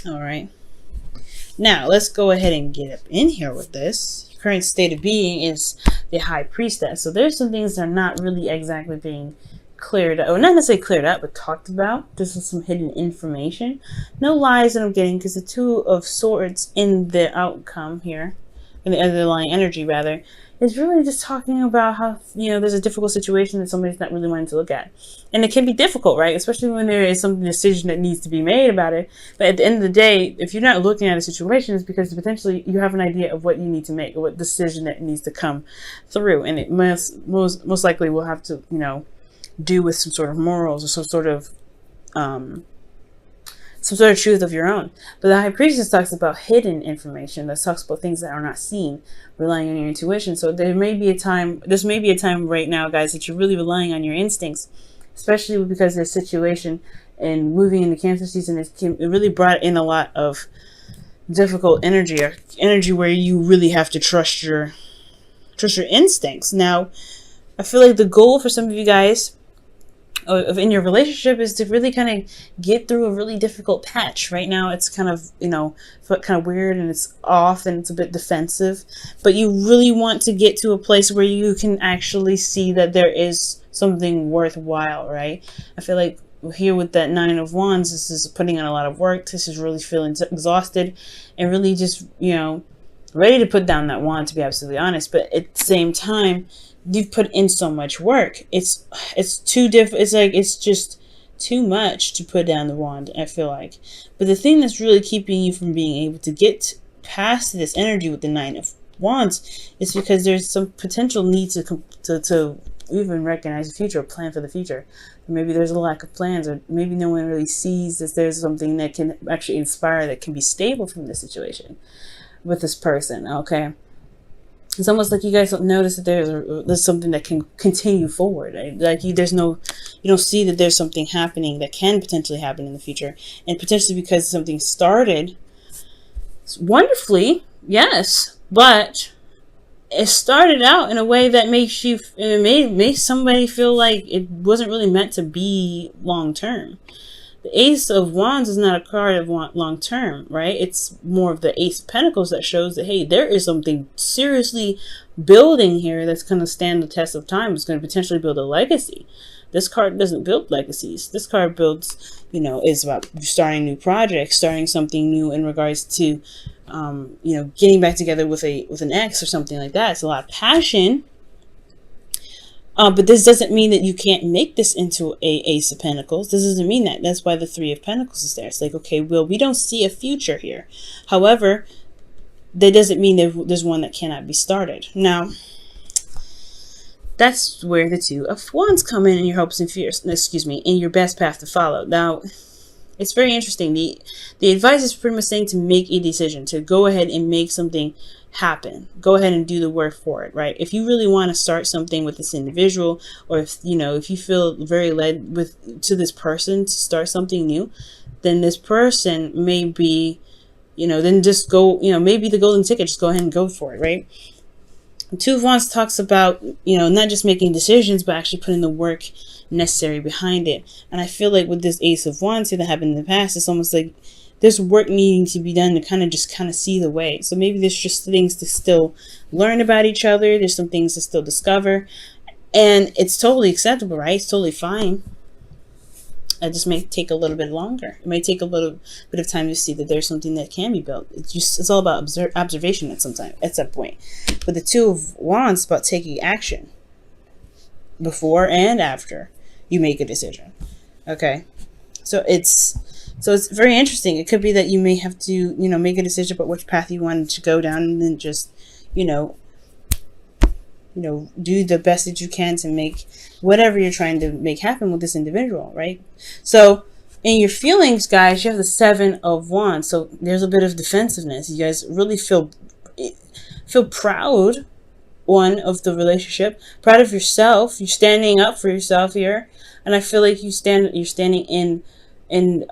All right. Now, let's go ahead and get up in here with this. Your current state of being is the High Priestess. So there's some things that are not really exactly being cleared up, or not necessarily cleared up, but talked about. This is some hidden information. No lies that I'm getting, because the Two of Swords in the outcome here, in the underlying energy rather, is really just talking about how, there's a difficult situation that somebody's not really wanting to look at. And it can be difficult, right? Especially when there is some decision that needs to be made about it. But at the end of the day, if you're not looking at a situation, it's because potentially you have an idea of what you need to make, or what decision that needs to come through. And it most likely will have to, do with some sort of morals, or some sort of truth of your own. But the High Priestess talks about hidden information, that talks about things that are not seen, relying on your intuition. So this may be a time right now, guys, that you're really relying on your instincts, especially because this situation and moving into Cancer season, it really brought in a lot of difficult energy, or energy where you really have to trust your instincts. Now, I feel like the goal for some of you guys in your relationship is to really kind of get through a really difficult patch. Right now it's kind of weird, and it's off, and it's a bit defensive, but you really want to get to a place where you can actually see that there is something worthwhile, right? I feel like here with that Nine of Wands, this is putting in a lot of work. This is really feeling exhausted, and really just ready to put down that wand, to be absolutely honest. But at the same time, you've put in so much work. It's just too much to put down the wand, I feel like. But the thing that's really keeping you from being able to get past this energy with the Nine of Wands is because there's some potential need to even recognize the future, or plan for the future. Maybe there's a lack of plans, or maybe no one really sees that there's something that can actually inspire, that can be stable from this situation with this person. Okay. It's almost like you guys don't notice that there's something that can continue forward. Right? Like you don't see that there's something happening that can potentially happen in the future, and potentially because something started wonderfully, yes, but it started out in a way that makes somebody feel like it wasn't really meant to be long term. The Ace of Wands is not a card of long term, right? It's more of the Ace of Pentacles that shows that, hey, there is something seriously building here that's going to stand the test of time. It's going to potentially build a legacy. This card doesn't build legacies. This card builds, is about starting new projects, starting something new in regards to, getting back together with an ex or something like that. It's a lot of passion. But this doesn't mean that you can't make this into a Ace of Pentacles. This doesn't mean that. That's why the Three of Pentacles is there. It's like, okay, well, we don't see a future here. However, that doesn't mean that there's one that cannot be started. Now, that's where the Two of Wands come in your hopes and fears. In your best path to follow. Now, it's very interesting. The advice is pretty much saying to make a decision, to go ahead and make something happen. Go ahead and do the work for it, right? If you really want to start something with this individual, or if you feel very led to this person to start something new, then this person may be, then just go, maybe the golden ticket, just go ahead and go for it, right? Two of Wands talks about, not just making decisions, but actually putting the work necessary behind it. And I feel like with this Ace of Wands here that happened in the past, it's almost like there's work needing to be done to kind of see the way. So maybe there's just things to still learn about each other. There's some things to still discover. And it's totally acceptable, right? It's totally fine. It just may take a little bit longer. It may take a little bit of time to see that there's something that can be built. It's all about observation at some point. But the Two of Wands is about taking action before and after you make a decision. Okay, so it's very interesting. It could be that you may have to make a decision about which path you want to go down, and then just do the best that you can to make whatever you're trying to make happen with this individual, right? So in your feelings, guys, you have the Seven of Wands. So there's a bit of defensiveness. You guys really feel proud, one, of the relationship, proud of yourself. You're standing up for yourself here, and I feel like you're standing in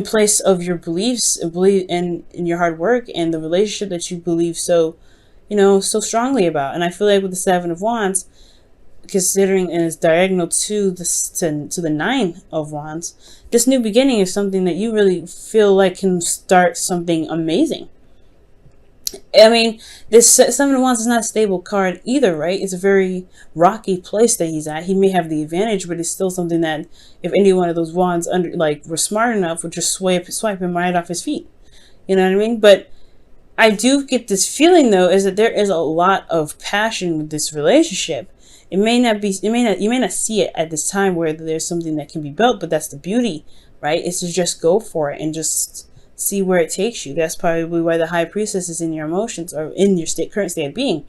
place of your beliefs, believe in your hard work and the relationship that you believe so strongly about. And I feel like with the Seven of Wands, considering and is diagonal to the Nine of Wands, this new beginning is something that you really feel like can start something amazing. I mean, this Seven of Wands is not a stable card either, right? It's a very rocky place that he's at. He may have the advantage, but it's still something that if any one of those wands were smart enough, would just swipe him right off his feet. You know what I mean? But I do get this feeling though, is that there is a lot of passion with this relationship. You may not see it at this time where there's something that can be built, but that's the beauty, right? It's to just go for it and just see where it takes you. That's probably why the High Priestess is in your emotions or in your current state of being,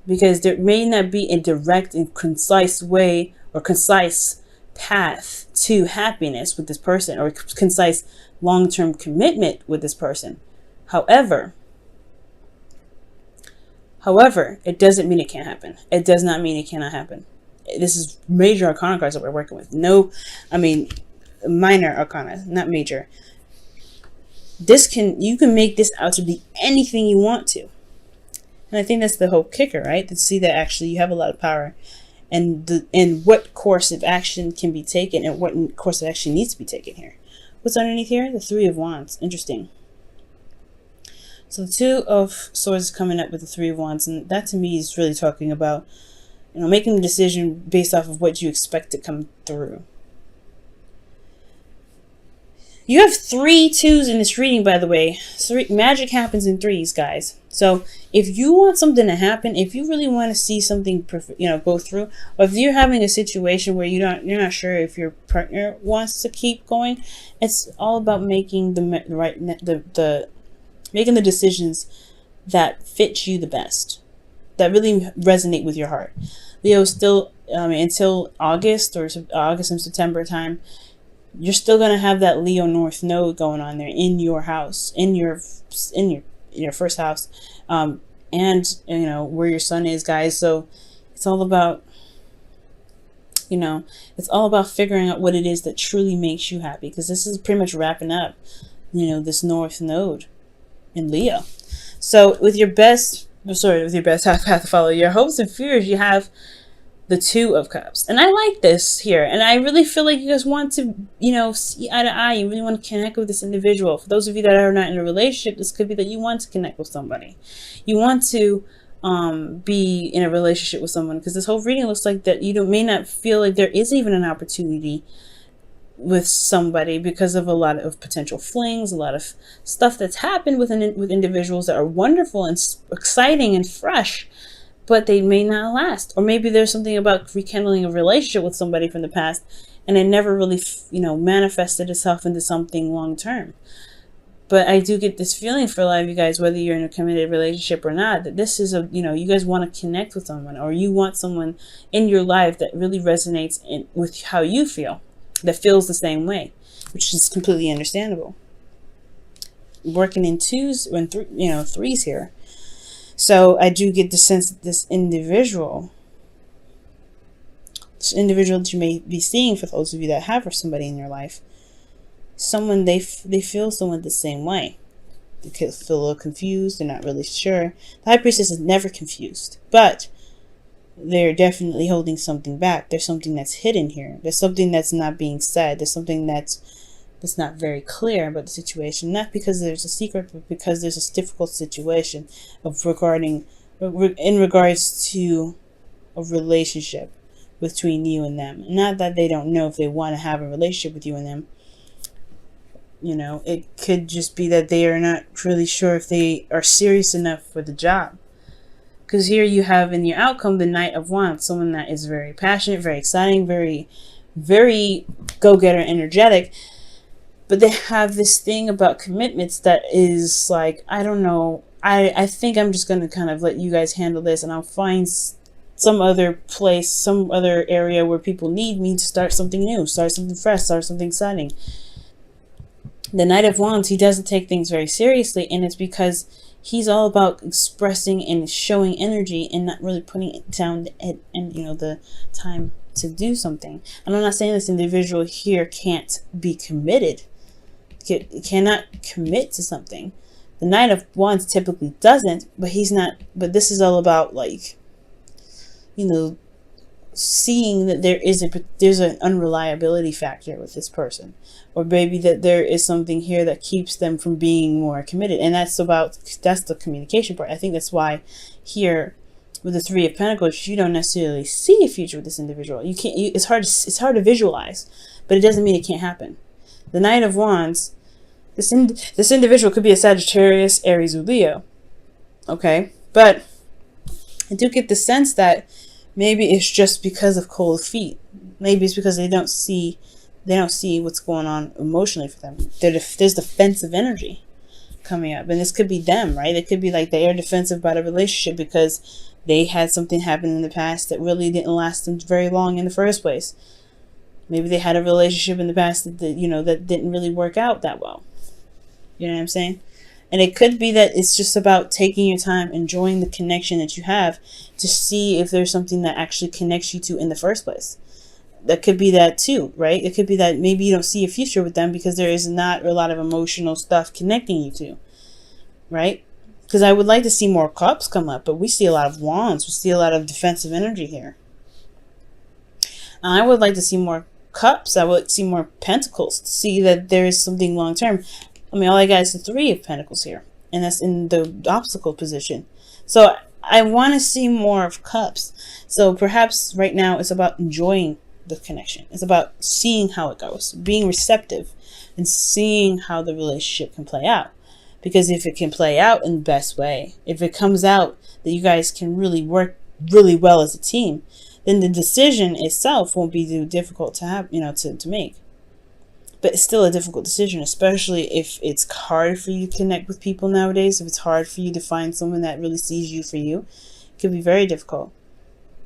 because there may not be a direct and concise way or concise path to happiness with this person or concise long-term commitment with this person. However, it doesn't mean it can't happen. It does not mean it cannot happen. This is major arcana cards that we're working with. Minor arcana, not major. You can make this out to be anything you want to. And I think that's the whole kicker, right? To see that actually you have a lot of power and what course of action can be taken and what course of action needs to be taken here. What's underneath here? The Three of Wands. Interesting. So the Two of Swords is coming up with the Three of Wands, and that to me is really talking about, making a decision based off of what you expect to come through. You have 3 2s in this reading, by the way. Magic happens in threes, guys. So if you want something to happen, if you really want to see something, go through, or if you're having a situation where you're not sure if your partner wants to keep going, it's all about making making the decisions that fit you the best, that really resonate with your heart. Leo, still, until August and September time, you're still going to have that Leo North node going on there in your house, in your first house, and where your sun is, guys. So it's all about figuring out what it is that truly makes you happy, because this is pretty much wrapping up this North node in Leo. So with your best path to follow, your hopes and fears, you have the Two of Cups. And I like this here. And I really feel like you guys want to, see eye to eye. You really want to connect with this individual. For those of you that are not in a relationship, this could be that you want to connect with somebody. You want to be in a relationship with someone, because this whole reading looks like that you may not feel like there is even an opportunity with somebody because of a lot of potential flings, a lot of stuff that's happened with individuals that are wonderful and exciting and fresh, but they may not last. Or maybe there's something about rekindling a relationship with somebody from the past and it never really, manifested itself into something long term. But I do get this feeling for a lot of you guys, whether you're in a committed relationship or not, that this is you guys want to connect with someone, or you want someone in your life that really resonates with how you feel, that feels the same way, which is completely understandable. Working in twos and threes here. So I do get the sense that this individual that you may be seeing, for those of you that have somebody in your life, someone they feel someone the same way. They could feel a little confused. They're not really sure. The High Priestess is never confused, but they're definitely holding something back. There's something that's hidden here. There's something that's not being said. There's something that's not very clear about the situation. Not because there's a secret, but because there's a difficult situation in regards to a relationship between you and them. Not that they don't know if they want to have a relationship with you and them. It could just be that they are not really sure if they are serious enough for the job. Because here you have in your outcome the Knight of Wands, someone that is very passionate, very exciting, very, very go-getter, energetic. But they have this thing about commitments that is like, I don't know. I think I'm just going to kind of let you guys handle this, and I'll find some other place, some other area where people need me to start something new, start something fresh, start something exciting. The Knight of Wands, he doesn't take things very seriously, and it's because he's all about expressing and showing energy and not really putting it down and the time to do something. And I'm not saying this individual here can't be committed, cannot commit to something. The Knight of Wands typically doesn't, but he's not. But this is all about seeing that there's an unreliability factor with this person, or maybe that there is something here that keeps them from being more committed. And that's the communication part. I think that's why here with the Three of Pentacles, you don't necessarily see a future with this individual. It's hard to visualize, but it doesn't mean it can't happen. The Knight of Wands, this individual could be a Sagittarius, Aries, or Leo. Okay, but I do get the sense that maybe it's just because of cold feet. Maybe it's because they don't see what's going on emotionally for them. There's defensive energy coming up, and this could be them, right? It could be like they are defensive about a relationship because they had something happen in the past that really didn't last them very long in the first place. Maybe they had a relationship in the past that didn't really work out that well. You know what I'm saying? And it could be that it's just about taking your time, enjoying the connection that you have to see if there's something that actually connects you to in the first place. That could be that too, right? It could be that maybe you don't see a future with them because there is not a lot of emotional stuff connecting you to, right? Because I would like to see more cups come up, but we see a lot of wands. We see a lot of defensive energy here. I would like to see more cups. I would see more pentacles to see that there is something long term. I mean, all I got is the Three of Pentacles here, and that's in the obstacle position. So I want to see more of cups. So perhaps right now it's about enjoying the connection. It's about seeing how it goes, being receptive, and seeing how the relationship can play out. Because if it can play out in the best way, if it comes out that you guys can really work really well as a team, then the decision itself won't be too difficult to have, to make. But it's still a difficult decision, especially if it's hard for you to connect with people nowadays. If it's hard for you to find someone that really sees you for you, it can be very difficult.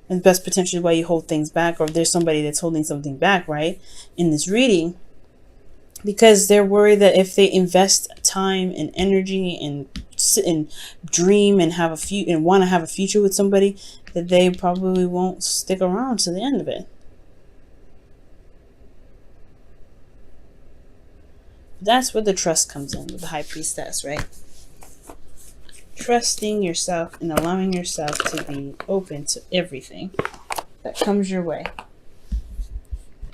And that's potentially why you hold things back, or if there's somebody that's holding something back, right, in this reading, because they're worried that if they invest time and energy and sit and dream and want to have a future with somebody, that they probably won't stick around to the end of it. That's where the trust comes in with the High Priestess, right? Trusting yourself and allowing yourself to be open to everything that comes your way.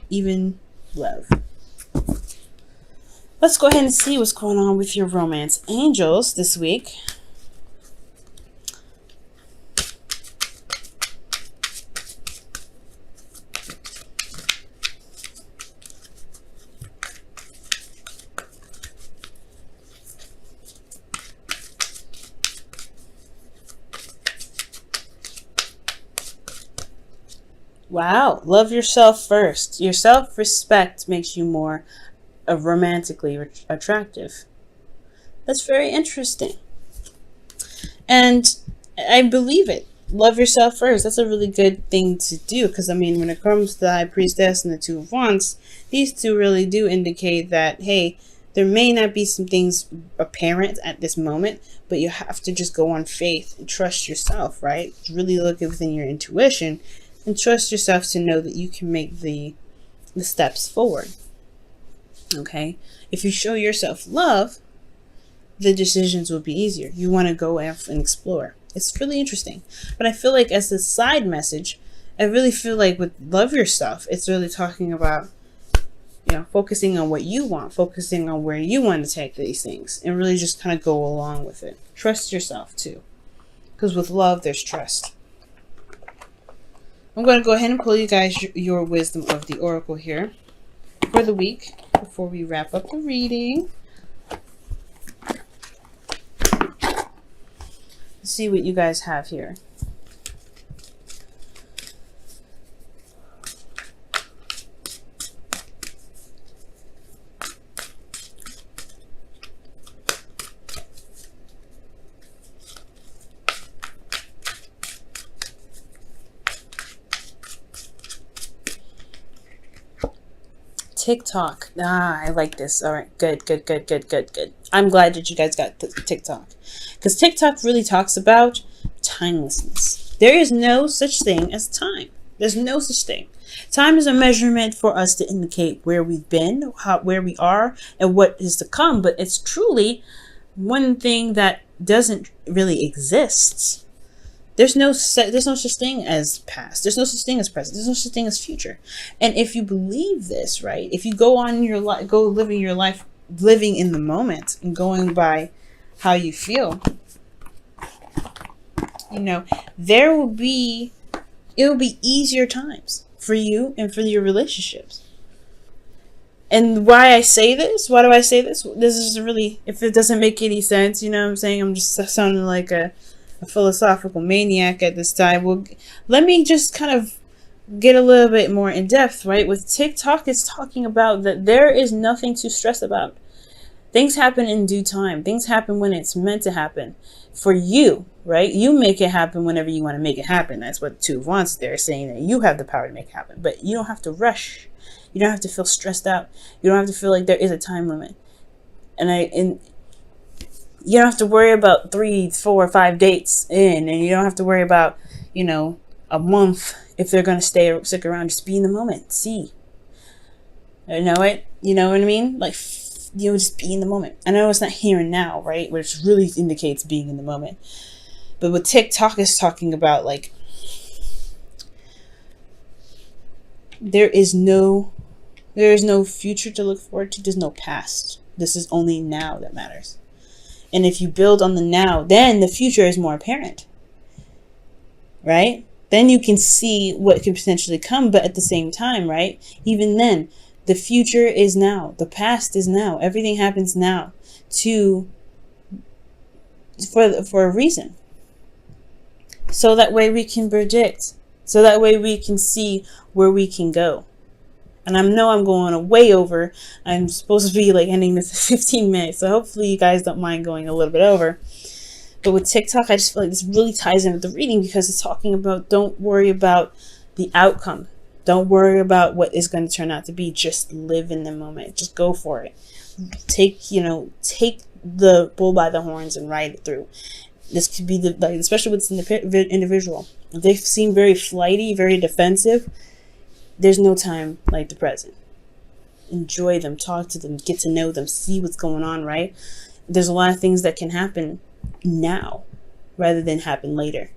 Even love. Let's go ahead and see what's going on with your romance angels this week. Wow, love yourself first. Your self-respect makes you more romantically attractive. That's very interesting. And I believe it. Love yourself first. That's a really good thing to do, because I mean, when it comes to the High Priestess and the Two of Wands, these two really do indicate that, hey, there may not be some things apparent at this moment, but you have to just go on faith and trust yourself, right? Really look within your intuition and trust yourself to know that you can make the steps forward. Okay? If you show yourself love, the decisions will be easier. You want to go out and explore. It's really interesting. But I feel like as a side message, I really feel like with love yourself, it's really talking about, focusing on what you want, focusing on where you want to take these things, and really just kind of go along with it. Trust yourself too. Because with love, there's trust. I'm going to go ahead and pull you guys your wisdom of the oracle here for the week before we wrap up the reading. Let's see what you guys have here. TikTok. I like this. All right. Good. I'm glad that you guys got TikTok. Because TikTok really talks about timelessness. There is no such thing as time. There's no such thing. Time is a measurement for us to indicate where we've been, where we are, and what is to come. But it's truly one thing that doesn't really exist. there's no such thing as past. There's no such thing as present. There's no such thing as future. And if you believe this, right? If you go on your life, go living your life, living in the moment and going by how you feel, you know, it will be easier times for you and for your relationships. And why I say this? Why do I say this? This is really, if it doesn't make any sense, you know what I'm saying? I'm just sounding like a philosophical maniac at this time. Well, let me just kind of get a little bit more in depth, right? With TikTok, it's talking about that there is nothing to stress about. Things happen in due time. Things happen when it's meant to happen for you, right? You make it happen whenever you want to make it happen. That's what Two of Wands, they're saying that you have the power to make it happen, but you don't have to rush. You don't have to feel stressed out. You don't have to feel like there is a time limit. And you don't have to worry about 3, 4, 5 dates in, and you don't have to worry about, you know, a month if they're going to stick around. Just be in the moment. See. You know what I mean? Like, you know, just be in the moment. I know it's not here and now, right? Which really indicates being in the moment. But what TikTok is talking about, like, there is no future to look forward to. There's no past. This is only now that matters. And if you build on the now, then the future is more apparent. Right? Then you can see what could potentially come, but at the same time, right? Even then, the future is now. The past is now. Everything happens now for a reason. So that way we can predict. So that way we can see where we can go. And I know I'm going way over. I'm supposed to be like ending this at 15 minutes. So hopefully you guys don't mind going a little bit over. But with TikTok, I just feel like this really ties in with the reading, because it's talking about don't worry about the outcome. Don't worry about what is going to turn out to be. Just live in the moment. Just go for it. Take the bull by the horns and ride it through. This could be especially with the individual. If they seem very flighty, very defensive, there's no time like the present. Enjoy them, talk to them, get to know them, see what's going on, right? There's a lot of things that can happen now rather than happen later.